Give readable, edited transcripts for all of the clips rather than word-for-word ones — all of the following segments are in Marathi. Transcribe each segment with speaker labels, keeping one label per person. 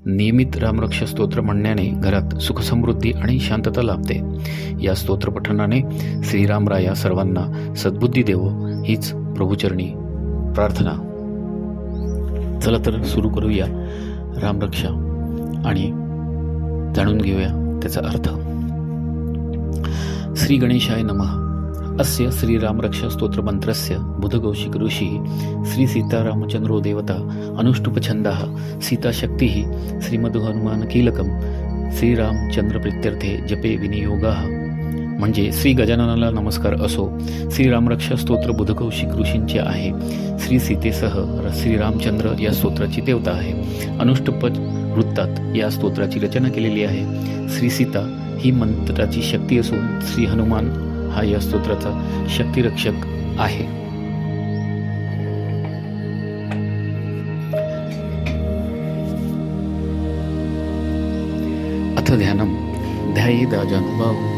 Speaker 1: नियमित रामरक्षा स्तोत्र म्हणण्याने घरात सुखसमृद्धी आणि शांतता लाभते. या स्तोत्र पठणाने श्रीरामराया सर्वांना सद्बुद्धी देवो हीच प्रभुचरणी प्रार्थना. चला तर सुरू करूया रामरक्षा आणि जाणून घेऊया त्याचा अर्थ. श्री गणेशाय नमः. अस्य श्रीरामरक्षा स्तोत्र मंत्रस्य बुधकौशिक ऋषि श्री सीतारामचंद्रो देवता अनुष्टुपछंदः सीताशक्तिः श्रीमद्हनुमानकीलकं श्रीरामचंद्रप्रीत्यर्थे जपे विनियोगाः. म्हणजे श्री गजाननाला नमस्कार असो. श्रीरामरक्षा स्तोत्र बुधकौशिक ऋषींचे आहे. श्री सीतेसह श्रीरामचंद्र या स्तोत्राची देवता आहे. अनुष्टुप वृत्तात या स्तोत्राची रचना केलेली आहे. श्री सीता ही मंत्राची शक्ती असून श्री हनुमान हा या स्तोत्राचा शक्तिरक्षक आहे. अथ ध्यानम. ध्यायेदाजानुबाहु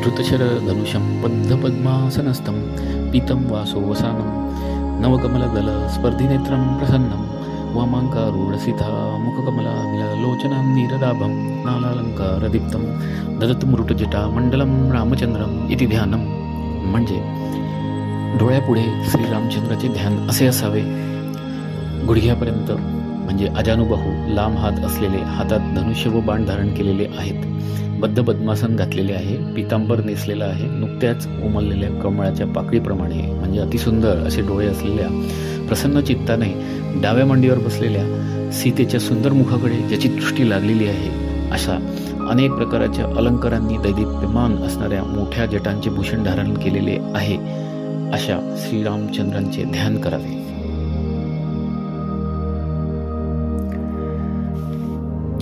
Speaker 1: धृतशरधनुषं बद्धपद्मासनस्थं पीतं वासोवसानं नवकमलदल स्पर्धिनेत्रं प्रसन्नं वामाङ्कारूढसिता मुखकमलामिललोचनं नीरदाभं नालालंकारदीप्तं ददतमृटजटा मंडलं रामचंद्रम इति ध्यानम. म्हणजे डोळ्यापुढे श्रीरामचंद्राचे ध्यान असे असावे. गुडघ्यापर्यंत म्हणजे अजानुबाहू लांब हात असलेले, हातात धनुष्य व बाण धारण केलेले आहेत. बद्ध पद्मासन घातलेले आहे. पितांबर नेसलेला आहे. नुकत्याच उमललेल्या कमळाच्या पाकळीप्रमाणे म्हणजे अतिसुंदर असे डोळे असलेल्या, प्रसन्न चित्ताने डाव्या मांडीवर बसलेल्या सीतेच्या सुंदर मुखाकडे ज्याची दृष्टी लागलेली आहे, अशा अनेक प्रकारच्या अलंकारांनी दैदिप्यमान असणाऱ्या मोठ्या जटांचे भूषण धारण केलेले आहे, अशा श्रीरामचंद्रांचे ध्यान करावे.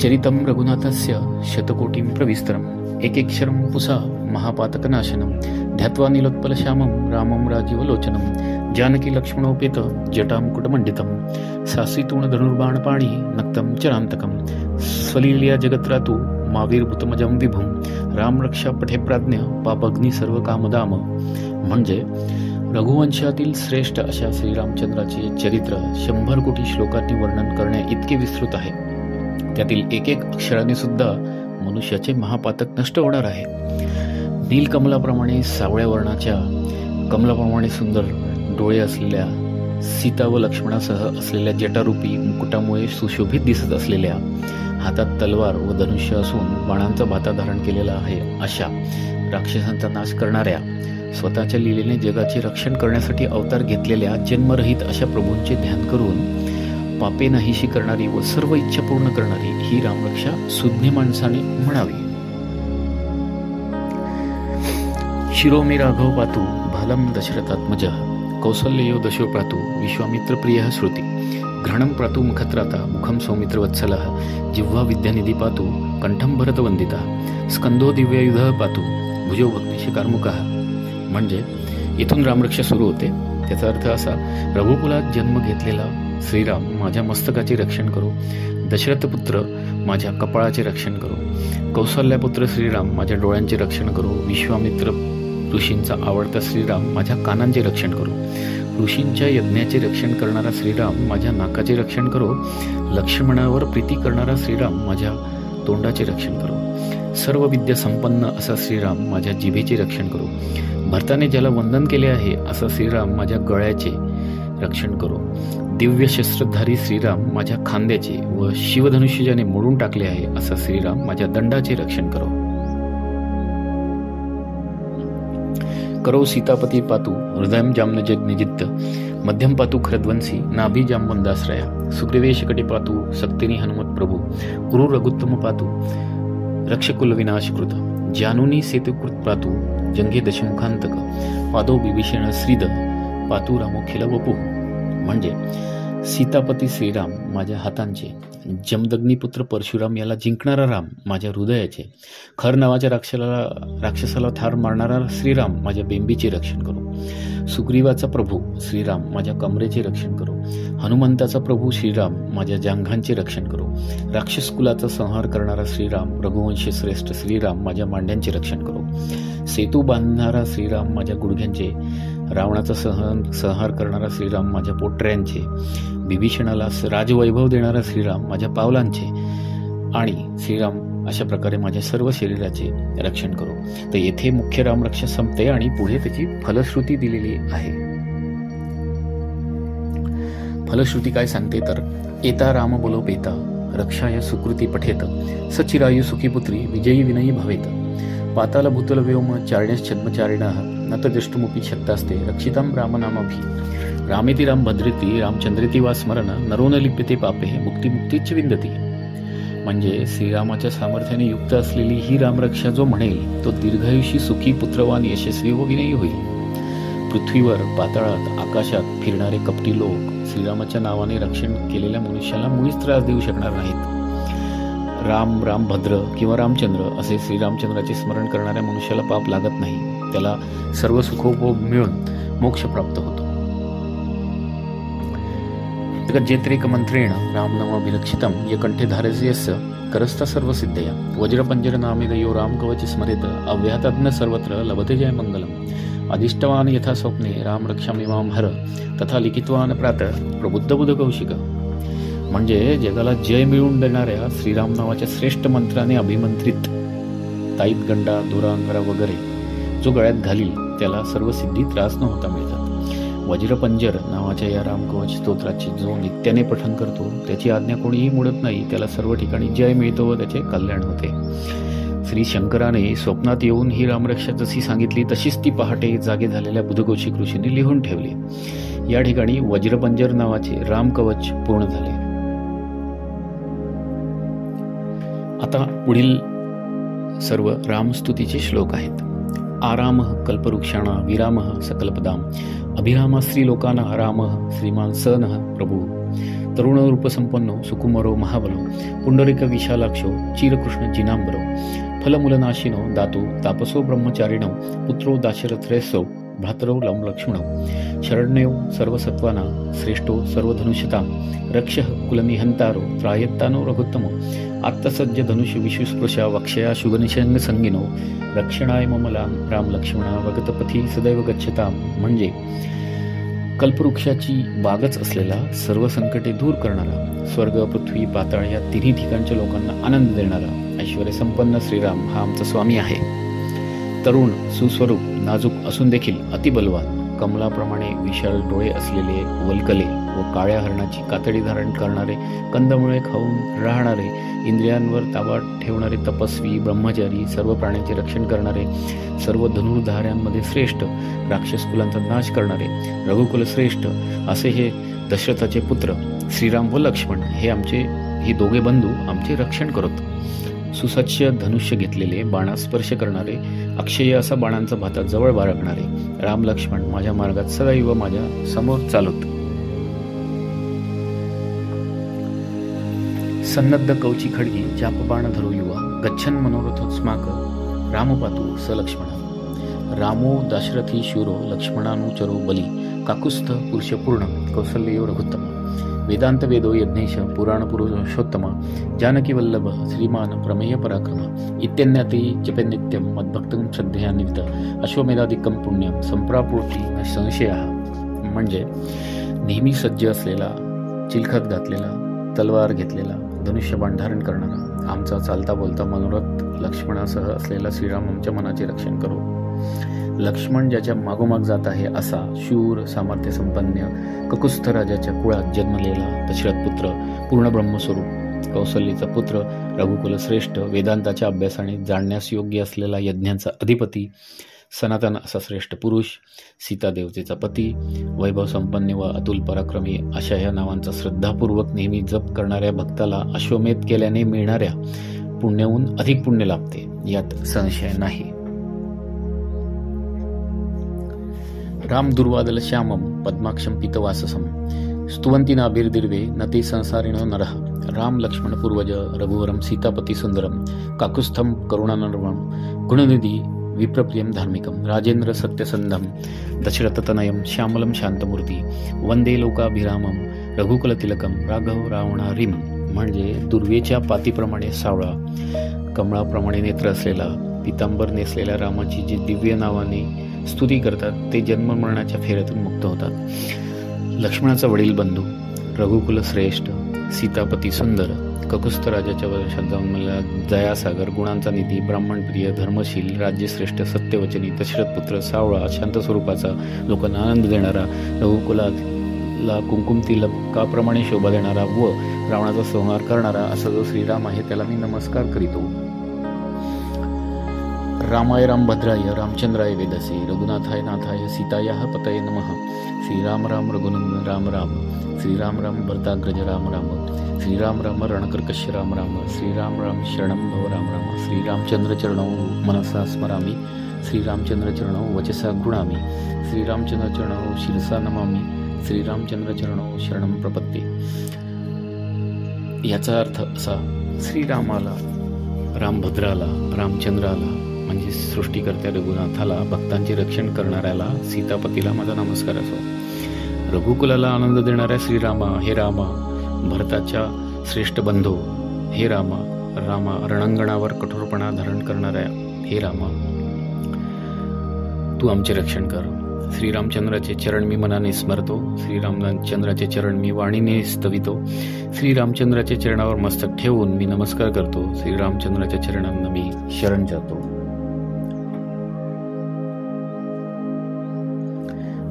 Speaker 1: चरितं रघुनाथस्य शतकोटिं प्रविस्तरम् एकेक्षरं पुसा महापातकनाशनं ध्यात्वा नीलोत्पलश्यामं रामं राजीवलोचनं जानकी लक्ष्मणोपेत जटामुकुटमण्डितं सासितूण धनुर्बाणपाणि नक्तं चरान्तकं स्वलीलया जगत्रातु मावीरभूतमजं विभुं रामरक्षा पठेप्राज्ञ पापग्नी सर्व कामदाम. म्हणजे रघुवंशातील श्रेष्ठ अशा श्रीरामचंद्राचे चरित्र 100 कोटी श्लोकांनी वर्णन करण्या इतके विस्तृत आहे. त्यातील एक एक अक्षराने सुद्धा मनुष्याचे महापातक नष्ट होणार आहे. नीलकमलाप्रमाणे सावळ्या वर्णाच्या कमलाप्रमाणे सुंदर डोळे असलेल्या सीता व लक्ष्मणासह असलेल्या जटारूपी मुकुटामुळे सुशोभित दिसत असलेल्या, हातात तलवार व धनुष्य असून बाणांचा भाता धारण केलेला आहे, अशा राक्षसांचा नाश करणाऱ्या, स्वतःच्या लीलेने जगाचे रक्षण करण्यासाठी अवतार घेतलेल्या जन्मरहित अशा प्रभूंचे ध्यान करून पापे नाहीशी करणारी व सर्व इच्छा पूर्ण करणारी ही रामरक्षा सुज्ञ माणसाने म्हणावी. शिरोमे राघव पातु भालं दशरथात्मजः कौसल्यो दशो प्रातु विश्वामित्र प्रियः श्रुती घ्रणं प्रातु मुखत्राता मुखं सौमित्रवत्सलः जिह्वा विद्यानिधी पातु कंठं भरतवंदिता स्कंदो दिव्यायुधः पातु भुजो भक्तिश कार्मुकः. म्हणजे इथून रामरक्षा सुरू होते. त्याचा अर्थ असा: रघुकुलात जन्म घेतलेला श्रीराम माझ्या मस्तकाचे रक्षण करो, दशरथपुत्र माझ्या कपाळाचे रक्षण करो, कौसल्यापुत्र श्रीराम माझ्या डोळ्यांचे रक्षण करो, विश्वामित्र ऋषींचा आवडता श्रीराम माझ्या कानांचे रक्षण करो, ऋषींच्या यज्ञाचे रक्षण करणारा श्रीराम माझ्या नाकाचे रक्षण करो, लक्ष्मणावर प्रीती करणारा श्रीराम माझ्या तोंडाचे रक्षण करो, सर्व विद्या संपन्न असा श्रीराम माझ्या जिभेचे रक्षण करो, भरताने ज्याला वंदन केले आहे असा श्रीराम माझ्या गळ्याचे रक्षण करो, दिव्य शस्त्रधारी श्रीराम माझ्या खांद्याचे व शिवधनुष्य ज्याने मोडून टाकले आहे असा श्रीराम माझ्या दंडाचे रक्षण करो. करो सीतापती पातु हृदयं जामनजग्निजित्त मध्यम पातु खरध्वंसी नाभी जामवंदाश्रया सुग्रीवेश कटी पातु सक्तिनी हनुमत प्रभु कुरु रघुत्तम पातु रक्षकुल विनाशकृत जानूनी सेतुकृत पातु जंगे दशमुखांतक पादो बिभीषण श्रीद पातु रामोखिल वपु. म्हणजे सीतापती श्रीराम माझ्या हातांचे, जमदग्निपुत्र परशुराम याला जिंकणारा राम माझ्या हृदयाचे, खर नावाच्या राक्षसाला ठार मारणारा श्रीराम माझ्या बेंबीचे रक्षण करो, सुग्रीवाचा प्रभू श्रीराम माझ्या कमरेचे रक्षण करो, हनुमंताचा प्रभू श्रीराम माझ्या जांघांचे रक्षण करो, राक्षस कुलाचा संहार करणारा श्रीराम रघुवंशी श्रेष्ठ श्रीराम माझ्या मांड्यांचे रक्षण करो, सेतू बांधणारा श्रीराम माझ्या गुडघ्यांचे रावणाचा संहार करणारा श्रीराम माझ्या पोटऱ्यांचे, विभीषणाला राजवैभव देणारा श्रीराम माझ्या पावलांचे, आणि श्रीराम अशा प्रकारे माझ्या सर्व शरीराचे रक्षण करो. तर येथे मुख्य रामरक्षा संपते आणि पुढे त्याची फलश्रुती दिलेली आहे. फलश्रुती काय सांगते तर, एता राम बोलो पेता रक्षाय सुकृती पठेत, सचिरायु सुखी पुत्री विजयी विनयी भवेत, पाताल भूतल व्योम चारण्यस छद्मचारिणः न तद्रष्टुमुपी शक्तास्ते रक्षितां रामनामभि, रामेति राम भद्रेति रामचंद्रेति वा स्मरण, नरो न लिप्यते पापे मुक्तिमुक्तीच विंदती. म्हणजे श्रीरामाच्या सामर्थ्याने युक्त असलेली ही रामरक्षा जो म्हणेल तो दीर्घायुषी सुखी पुत्रवान यशस्वी व विनयी होईल. पृथ्वीवर, पाताळात, आकाशात फिरणारे कपटी लोक श्रीरामाच्या नावाने रक्षण केलेल्या मनुष्याला मुळीच त्रास देऊ शकणार नाहीत. राम, रामभद्र किंवा रामचंद्र असे श्रीरामचंद्राचे स्मरण करणाऱ्या मनुष्याला पाप लागत नाही. त्याला सर्व सुखोपभोग मिळून मोक्ष प्राप्त होतो. जेत्रेक मंत्रेण रामनामाभिरक्षितं य कंठे धारयस्य करस्ता सर्व सिद्धया, वज्रपंजर नामेदयो राम कवच स्मरेत, अव्याहतज्ञ सर्वत्र लभते जय मंगलम. अधिष्टवान यथा स्वप्ने राम रक्षामिमां हर, तथा लिखितवान प्रातः प्रबुद्ध बुध कौशिक. म्हणजे जगाला जय मिळवून देणाऱ्या श्रीराम नावाच्या श्रेष्ठ मंत्राने अभिमंत्रित ताईत गंडा, दुरांगरा वगैरे जो गळ्यात घालील त्याला सर्व सिद्धी त्रास न होता मिळतात. वज्रपंजर नावाच्या या रामकवच स्तोत्राची जो नित्याने पठण करतो त्याची आज्ञा कोणीही मोडत नाही, त्याला सर्व ठिकाणी जय मिळतो व त्याचे कल्याण होते. श्री शंकराने स्वप्नात येऊन ही रामरक्षा जशी सांगितली तशीच ती पहाटे जागे झालेल्या बुधकौशिक ऋषींनी लिहून ठेवली. या ठिकाणी वज्रपंजर नावाचे रामकवच पूर्ण झाले. आता पुढील सर्व रामस्तुतीचे श्लोक आहेत. आरामः कल्पवृक्षाणा विरामः सकलपदाम, अभिरामः लोकाना रामः श्रीमान स नः प्रभू, तरुणरूपसंपन्नो सुकुमारो महाबलो, पुंडरिक विशालाक्षो चिरकृष्ण जिनांबरो, फलमूलनाशिनो दातु तापसो ब्रह्मचारिणो, पुत्रो दाशरथ्रेसो भ्रातरो लक्ष्मणो, शरण्यो सर्वसत्वाना श्रेष्ठो सर्वधनुष्यतां, रक्षः कुलनिहंतारो त्रायत्तानो रघुत्तमो, आत्तसज्ज धनुष्य विशुस्पृशा वक्षया शुभनिषंग संगिनो, रक्षणाय मम राम लक्ष्मणा वगतपथी सदैव गच्छताम. म्हणजे कल्पवृक्षाची बागच असलेला, सर्व संकटे दूर करणारा, स्वर्ग पृथ्वी पाताळ या तिन्ही ठिकाणच्या लोकांना आनंद देणारा ऐश्वर्य संपन्न श्रीराम हा आमचा स्वामी आहे. तरुण, सुस्वरूप, नाजूक असून देखील अतिबलवान, कमलाप्रमाणे विशाल डोळे असलेले, वल्कले व काळ्या हरणाची कातडी धारण करणारे, कंदमुळे खाऊन राहणारे, इंद्रियांवर ताबा ठेवणारे तपस्वी, ब्रह्मचारी, सर्व प्राण्यांचे रक्षण करणारे, सर्व धनुर्धाऱ्यांमध्ये श्रेष्ठ, राक्षस कुलांचा नाश करणारे, रघुकुल श्रेष्ठ असे हे दशरथाचे पुत्र श्रीराम व लक्ष्मण हे दोघे बंधू आमचे रक्षण करत. सुसज्ज धनुष्य घेतलेले, बाणास स्पर्श करणारे, अक्षय असा बाणांचा भाता जवळ बाळगणारे राम लक्ष्मण माझ्या मार्गात सदैव माझ्या समोर चालत. सन्नद्ध कवची खडगी जापबाण धरो युवा, गच्छन मनोरथोस्माक रामपातु स लक्ष्मण, रामो दाशरथी शूरो लक्ष्मणानुचरो बली, काकुस्थ पुरुषपूर्ण कौसल्यो रघुत्तम, वेदांत वेदो यज्ञेश पुराण पुरुषोत्तम, जानकी वल्लभ श्रीमान प्रमेय पराक्रम, इत्यन्याते जपे नित्यम मद्भक्तं श्रद्धेयान्वित, अश्वमेधादिकं पुण्यम संप्राप्नोति न संशयः. म्हणजे नेहमी सज्ज असलेला, चिलखत घातलेला, तलवार घेतलेला, धनुष्यबाण धारण करणारा, आमचा चालता बोलता मनोरथ लक्ष्मणासह असलेला श्रीराम आमच्या मनाचे रक्षण करो. लक्ष्मण ज्याच्या मागोमाग जात आहे असा शूर, सामर्थ्य संपन्न, ककुस्थ राजाच्या कुळात जन्मलेला दशरथ पुत्र, पूर्ण ब्रह्मस्वरूप, कौसल्यचा पुत्र, रघुकुल श्रेष्ठ, वेदांताच्या अभ्यासाने जाणण्यास योग्य असलेला यज्ञांचा अधिपती, सनातन असा श्रेष्ठ पुरुष, सीतादेवतेचा पती, वैभव संपन्न व अतुल पराक्रमी अशा या नावांचा श्रद्धापूर्वक नेहमी जप करणाऱ्या भक्ताला अश्वमेध केल्याने मिळणाऱ्या पुण्याहून अधिक पुण्य लाभते, यात संशय नाही. राम दुर्वादल श्यामम पद्माक्षम पीतवाससम, स्तुवंती नाभिर्दिर्वे न ते संसारिणो नरः, राम लक्ष्मण पूर्वज रघुवरम सीतापती सुंदरम, काकुस्थम करुणानर्वम, गुणनिधी विप्रप्रियम धार्मिकम, राजेंद्र सत्यसंधम दशरथतनयम श्यामलम शांतमूर्ती, वंदे लोकाभिरामम रघुकुलतिलकम, राघव रावणारिम. म्हणजे दुर्वेच्या पातीप्रमाणे सावळा, कमळाप्रमाणे नेत्र असलेला, पितांबर नेसलेल्या रामाची जी दिव्य नावाने स्तुती करतात ते जन्ममरणाच्या फेऱ्यातून मुक्त होतात. लक्ष्मणाचा वडील बंधू, रघुकुल श्रेष्ठ, सीतापती सुंदर, ककुस्थ राजाच्या वर्षात जाऊन मला दयासागर, गुणांचा निधी, ब्राह्मणप्रिय, धर्मशील, राज्यश्रेष्ठ, सत्यवचनी, दशरथ पुत्र, सावळा, शांत स्वरूपाचा, लोकांना आनंद देणारा, रघुकुलाला कुंकुम तिलकाप्रमाणे शोभा देणारा व रावणाचा संहार करणारा असा जो श्रीराम आहे त्याला मी नमस्कार करीतो. रामाय रामभद्राय रामचंद्राय वेदसे रघुनाथाय नाथाय सीतायाः पतये नमः. श्रीराम राम रघुनंदन राम राम, श्रीराम राम भरताग्रज राम राम, श्रीराम राम रणकर्कश राम राम, श्रीराम राम शरणं भव राम राम. श्रीरामचंद्र चरणौ मनसा स्मरामि, श्रीरामचंद्र चरणौ वचसा गृणामि, श्रीरामचंद्र चरणौ शिरसा नमामि, श्रीरामचंद्र चरणौ शरणं प्रपत्ते. याचा अर्थ असा, श्रीरामाला, रामभद्राला, रामचंद्राला म्हणजे सृष्टीकर्त्या रघुनाथाला, भक्तांचे रक्षण करणाऱ्याला, सीतापतीला माझा नमस्कार असो. रघुकुलाला आनंद देणाऱ्या श्रीरामा, हे रामा, भरताच्या श्रेष्ठ बंधू, हे रामा, रामा, रणांगणावर कठोरपणा धारण करणाऱ्या, हे रामा, तू आमचे रक्षण कर. श्रीरामचंद्राचे चरण मी मनाने स्मरतो, श्रीरामचंद्राचे चरण मी वाणीने स्तवितो, श्रीरामचंद्राच्या चरणावर मस्तक ठेवून मी नमस्कार करतो, श्रीरामचंद्राच्या चरणांना मी शरण जातो.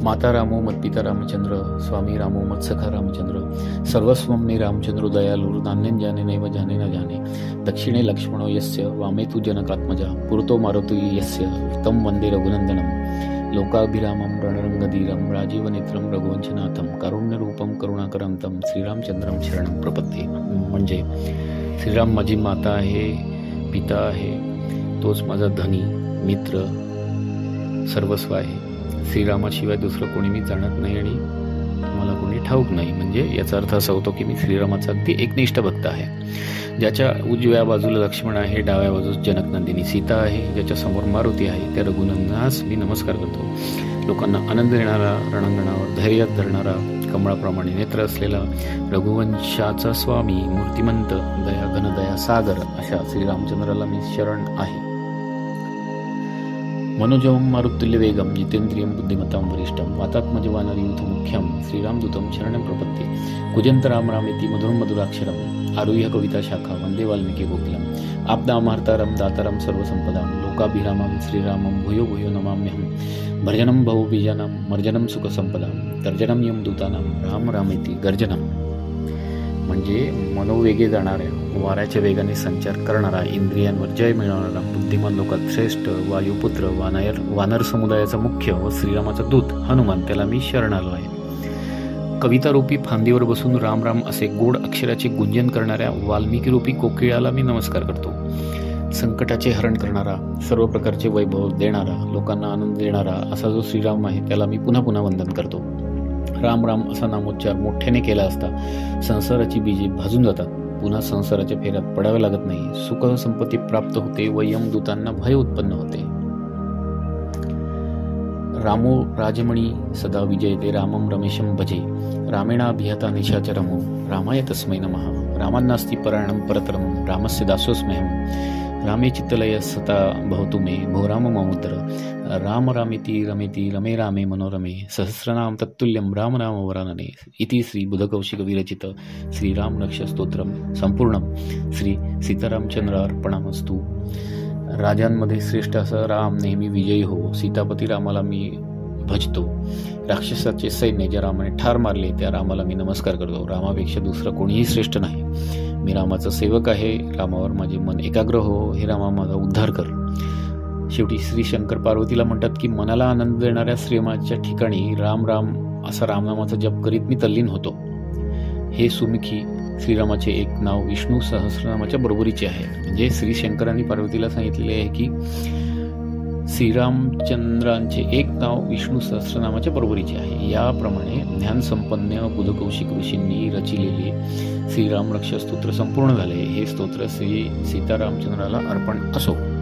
Speaker 1: माता रामो मत्पिता रामचंद्र, स्वामी रामो मत्सखा रामचंद्र, सर्वस्वं मे रामचंद्रो दयालुर, नान्यं जाने नैव जाने न जाने, दक्षिणे लक्ष्मणो यस्य, वामे तु जनकात्मजा, पुरतो मारुतो यस्य, तं वंदे रघुनंदनम. लोकाभिरामं रणरंगधीरं, राजीवनेत्रं रघुवंशनाथं, कारुण्यरूपं करुणाकरं तं श्रीरामचंद्रं शरणं प्रपत्ते. म्हणजे श्रीराम माझी माता आहे, पिता आहे, तोच माझा धनी, मित्र, सर्वस्व आहे. श्रीरामाशिवाय दुसरं कोणी मी जाणत नाही आणि मला कोणी ठाऊक नाही. म्हणजे याचा अर्थ असा होतो की मी श्रीरामाचा अगदी एकनिष्ठ भक्त आहे. ज्याच्या उजव्या बाजूला लक्ष्मण आहे, डाव्या बाजूस जनकनंदिनी सीता आहे, ज्याच्या समोर मारुती आहे, त्या रघुनंदनास मी नमस्कार करतो. लोकांना आनंद देणारा, रणांगणावर धैर्यात धरणारा, कमळाप्रमाणे नेत्र असलेला, रघुवंशाचा स्वामी, मूर्तिमंत, दया घनदया सागर अशा श्रीरामचंद्राला मी शरण आहे. मनोजवं मारुतुल्य वेगम, जितेंद्रियं बुद्धिमतां वरिष्ठं, वातात्मज वानरयूथ मुख्यं, श्रीरामदूतं शरणं प्रपत्ते. कुजंत राम रामेति मधुरं मधुराक्षरम्, आरुह्य कविता शाखा वंदे वाल्मीकि गोकुलम्. आपदामहर्तारं दातारं सर्वसंपदां, लोकाभिरामं श्रीरामं भूयो भूयो नमाम्यहं. भर्जनं भवबीजानां, मर्जनं सुखसंपदां, तर्जनं यमदूतानां, राम रामेति गर्जनं. म्हणजे मनोवेगे जाणाऱ्या, वाऱ्याच्या वेगाने संचार करणारा, इंद्रियांवर जय मिळवणारा, बुद्धिमान लोकात श्रेष्ठ, वायुपुत्र, वानर समुदायाचा मुख्य व श्रीरामाचा दूत हनुमान, त्याला मी शरण आलो आहे. कवितारूपी फांदीवर बसून राम राम असे गोड अक्षराचे गुंजन करणाऱ्या वाल्मिकीरूपी कोकिळाला मी नमस्कार करतो. संकटाचे हरण करणारा, सर्व प्रकारचे वैभव देणारा, लोकांना आनंद देणारा असा जो श्रीराम आहे त्याला मी पुन्हा पुन्हा वंदन करतो. राम राम असा नामोच्चार मोठ्याने केला असता संसाराची बीजे भाजून जातात, पुन्हा संसाराच्या फेऱ्यात पडावे लागत नाही, सुख संपत्ती प्राप्त होते व यमदूतांना भय उत्पन्न होते. रामो राजमणी सदा विजयते, रामं रमेशं भजे, रामेणाभिहता निशाचरमो, रामाय तस्मै नमः. रामान्नास्ति परायणं परतरं, रामस्य दासोऽस्म्यहं. रामे चित्तलय सता भवतु मे, भो राम ममोदर. राम रामेति रमेति रमे रामे मनोरमे, सहस्रनाम तत्तुल्यं राम नाम वरानने. इति श्री बुधकौशिक विरचित श्रीराम रक्ष स्तोत्रम संपूर्णम. श्री सीतारामचंद्रार्पणमस्तु. राजांमध्ये श्रेष्ठ असा राम नेहमी विजयी हो. सीतापती रामाला मी भजतो. राक्षसाचे सैन्य ज्या रामाने ठार मारले त्या रामाला मी नमस्कार करतो. रामापेक्षा दुसरं कोणीही श्रेष्ठ नाही. मी रामाचा सेवक आहे. रामावर माझे मन एकाग्र हो. हे रामा माझा उद्धार कर. शेवटी श्री शंकर पार्वतीला म्हणतात की मनाला आनंद देणाऱ्या श्रीरामाच्या ठिकाणी राम राम असा रामनामाचा जप करीत मी तल्लीन होतो. हे सुमुखी श्रीरामाचे एक नाव विष्णू सहस्रनामाच्या बरोबरीचे आहे. म्हणजे श्री शंकरांनी पार्वतीला सांगितलेले आहे की श्रीरामचंद्रांचे एक नाव विष्णू सहस्रनामाच्या बरोबरीचे आहे. याप्रमाणे ज्ञानसंपन्न बुधकौशिक ऋषींनी रचिलेले श्रीराम रक्ष स्तोत्र संपूर्ण झाले. हे स्तोत्र श्री सीतारामचंद्राला अर्पण असो.